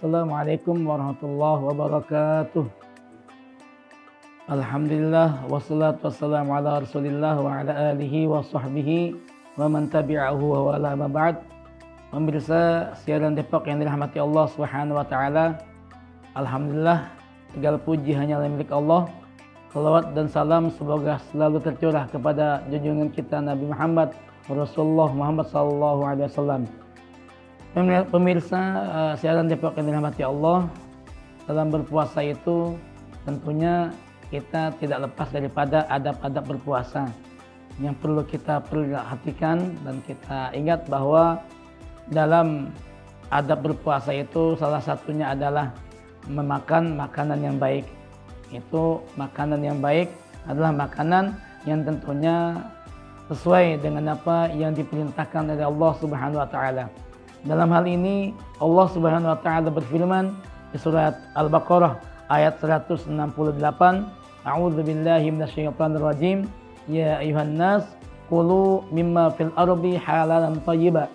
Assalamualaikum warahmatullahi wabarakatuh. Alhamdulillah wassalatu wassalamu ala Rasulillah wa ala alihi wa sahbihi wa man tabi'ahu wa wala ma ba'd. Pemirsa siaran Depok yang dirahmati Allah Subhanahu wa taala. Alhamdulillah, segala puji hanya milik Allah. Salawat dan salam semoga selalu tercurah kepada junjungan kita Nabi Muhammad Rasulullah Muhammad sallallahu alaihi wasallam. Pemirsa siaran Depok yang dirahmati Allah, dalam berpuasa itu tentunya kita tidak lepas daripada adab-adab berpuasa yang perlu kita perhatikan, dan kita ingat bahwa dalam adab berpuasa itu salah satunya adalah memakan makanan yang baik. Itu makanan yang baik adalah makanan yang tentunya sesuai dengan apa yang diperintahkan oleh Allah Subhanahu wa taala. Dalam hal ini Allah Subhanahu wa taala berfirman di surat Al-Baqarah ayat 168, A'udzu billahi minasyaitonir rajim. Ya ayuhan nas kulu mimma fil ardi halalan thayyiba.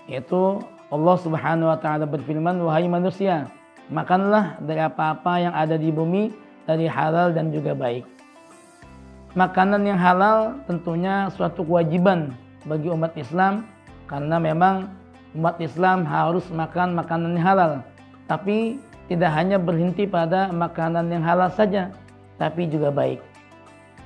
Yaitu Allah Subhanahu wa taala berfirman, wahai manusia, makanlah dari apa-apa yang ada di bumi dari halal dan juga baik. Makanan yang halal tentunya suatu kewajiban bagi umat Islam, karena memang umat Islam harus makan makanan yang halal. Tapi tidak hanya berhenti pada makanan yang halal saja, tapi juga baik.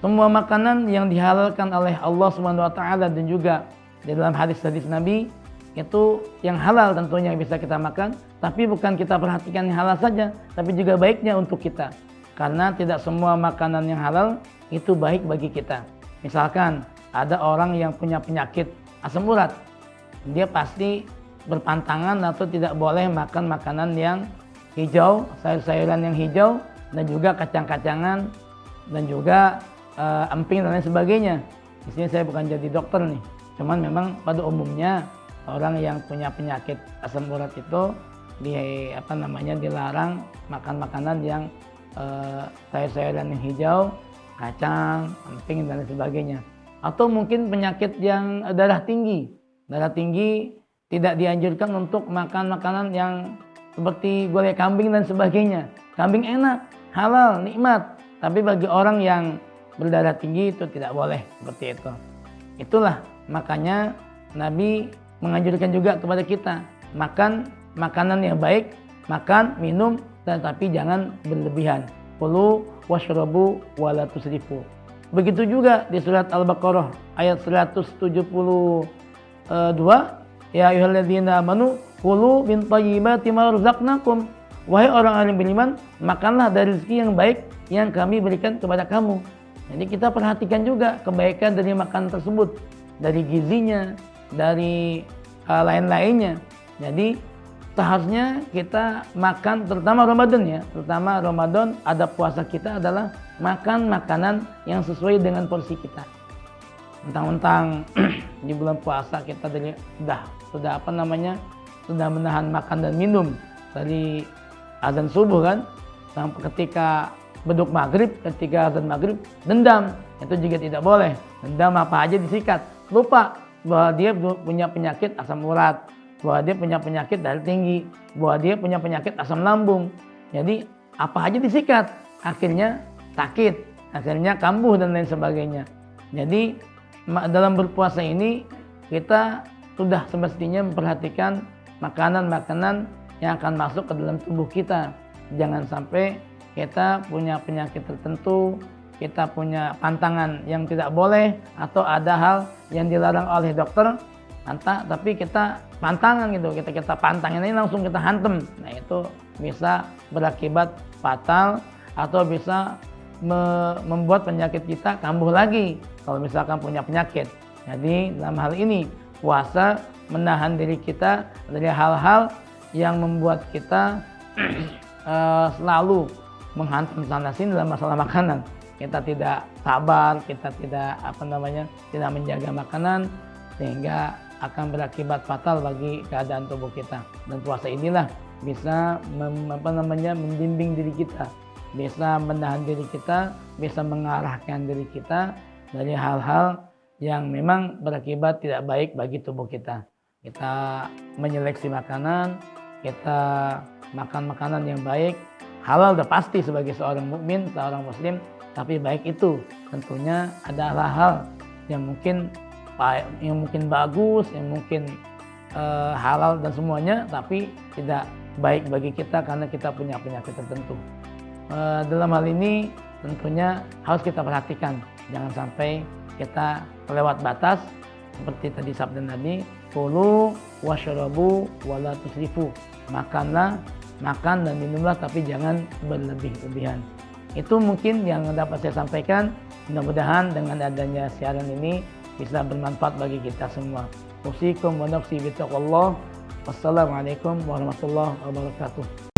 Semua makanan yang dihalalkan oleh Allah Subhanahu wa taala dan juga di dalam hadis-hadis Nabi itu yang halal tentunya bisa kita makan, tapi bukan kita perhatikan yang halal saja, tapi juga baiknya untuk kita. Karena tidak semua makanan yang halal itu baik bagi kita. Misalkan ada orang yang punya penyakit asam urat, dia pasti berpantangan atau tidak boleh makan makanan yang hijau, sayur-sayuran yang hijau, dan juga kacang-kacangan, dan juga emping dan lain sebagainya. Di sini saya bukan jadi dokter nih, cuman memang pada umumnya orang yang punya penyakit asam urat itu dilarang makan makanan yang sayur-sayuran yang hijau, kacang, emping dan lain sebagainya. Atau mungkin penyakit yang darah tinggi. Darah tinggi tidak dianjurkan untuk makan makanan yang seperti gulai kambing dan sebagainya. Kambing enak, halal, nikmat. Tapi bagi orang yang berdarah tinggi itu tidak boleh seperti itu. Itulah makanya Nabi menganjurkan juga kepada kita makan makanan yang baik, makan, minum, tetapi jangan berlebihan. Kulu washrabu wala tusrifu. Begitu juga di surat Al-Baqarah ayat 172, ya ayyuhalladzina amanu kulu min thayyibati ma razaqnakum. Wahai orang-orang yang beriman, makanlah dari rezeki yang baik yang kami berikan kepada kamu. Jadi kita perhatikan juga kebaikan dari makanan tersebut, dari gizinya, dari lain-lainnya. Jadi seharusnya kita makan, terutama Ramadan ya, terutama Ramadan ada puasa kita adalah makan makanan yang sesuai dengan porsi kita. Mentang-mentang di bulan puasa kita sudah menahan makan dan minum dari azan subuh kan, sampai ketika beduk maghrib, ketika azan maghrib dendam, itu juga tidak boleh. Dendam apa aja disikat, lupa bahwa dia punya penyakit asam urat, bahwa dia punya penyakit darah tinggi, bahwa dia punya penyakit asam lambung. Jadi apa aja disikat, akhirnya sakit, akhirnya kambuh dan lain sebagainya. Jadi dalam berpuasa ini kita sudah semestinya memperhatikan makanan-makanan yang akan masuk ke dalam tubuh kita. Jangan sampai kita punya penyakit tertentu, kita punya pantangan yang tidak boleh, atau ada hal yang dilarang oleh dokter, tapi kita pantangan gitu, kita pantangin ini langsung kita hantem. Nah itu bisa berakibat fatal atau bisa membuat penyakit kita kambuh lagi kalau misalkan punya penyakit. Jadi dalam hal ini puasa menahan diri kita dari hal-hal yang membuat kita selalu menghantam sana sini dalam masalah makanan. Kita tidak sabar, kita tidak menjaga makanan, sehingga akan berakibat fatal bagi keadaan tubuh kita. Dan puasa inilah bisa membimbing diri kita, bisa menahan diri kita, bisa mengarahkan diri kita dari hal-hal yang memang berakibat tidak baik bagi tubuh kita. Kita menyeleksi makanan, kita makan makanan yang baik, halal udah pasti sebagai seorang mukmin, seorang muslim, tapi baik itu tentunya ada hal-hal yang mungkin bagus, yang mungkin halal dan semuanya, tapi tidak baik bagi kita karena kita punya penyakit tertentu. Dalam hal ini tentunya harus kita perhatikan, jangan sampai kita kelewat batas seperti tadi sabda Nabi, kulu washrabu wala tusrifu. Makanlah, makan dan minumlah tapi jangan berlebih-lebihan. Itu mungkin yang dapat saya sampaikan. Mudah-mudahan dengan adanya siaran ini bisa bermanfaat bagi kita semua. Usikum wa nafsi bittaqwallah. Wassalamualaikum warahmatullahi wabarakatuh.